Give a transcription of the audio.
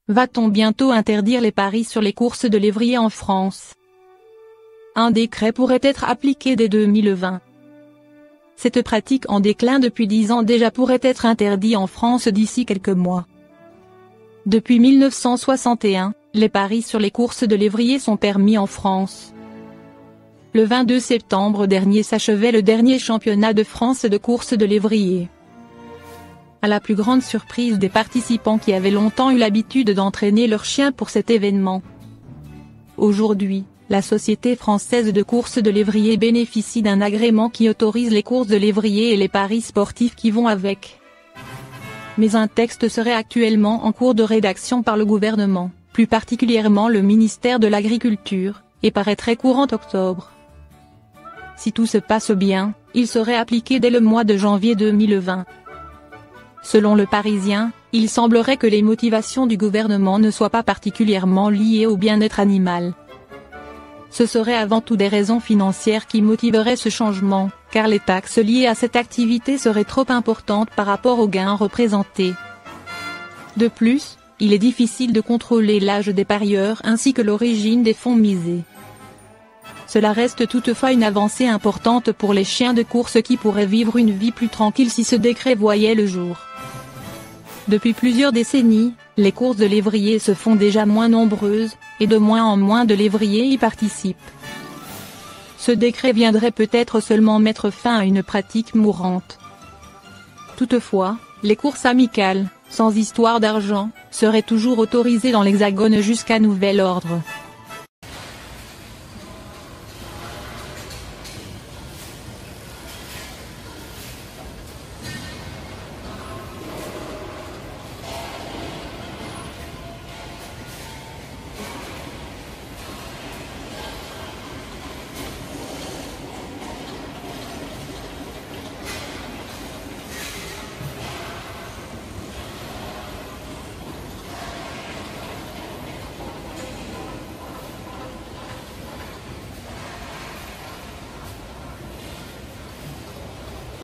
Va-t-on bientôt interdire les paris sur les courses de lévrier en France? Un décret pourrait être appliqué dès 2020. Cette pratique en déclin depuis 10 ans déjà pourrait être interdite en France d'ici quelques mois. Depuis 1961, les paris sur les courses de lévrier sont permis en France. Le 22 septembre dernier s'achevait le dernier championnat de France de courses de lévrier. À la plus grande surprise des participants qui avaient longtemps eu l'habitude d'entraîner leurs chiens pour cet événement. Aujourd'hui, la Société française de courses de lévrier bénéficie d'un agrément qui autorise les courses de lévrier et les paris sportifs qui vont avec. Mais un texte serait actuellement en cours de rédaction par le gouvernement, plus particulièrement le ministère de l'Agriculture, et paraîtrait courant octobre. Si tout se passe bien, il serait appliqué dès le mois de janvier 2020. Selon Le Parisien, il semblerait que les motivations du gouvernement ne soient pas particulièrement liées au bien-être animal. Ce seraient avant tout des raisons financières qui motiveraient ce changement, car les taxes liées à cette activité seraient trop importantes par rapport aux gains représentés. De plus, il est difficile de contrôler l'âge des parieurs ainsi que l'origine des fonds misés. Cela reste toutefois une avancée importante pour les chiens de course qui pourraient vivre une vie plus tranquille si ce décret voyait le jour. Depuis plusieurs décennies, les courses de lévrier se font déjà moins nombreuses, et de moins en moins de lévriers y participent. Ce décret viendrait peut-être seulement mettre fin à une pratique mourante. Toutefois, les courses amicales, sans histoire d'argent, seraient toujours autorisées dans l'Hexagone jusqu'à nouvel ordre.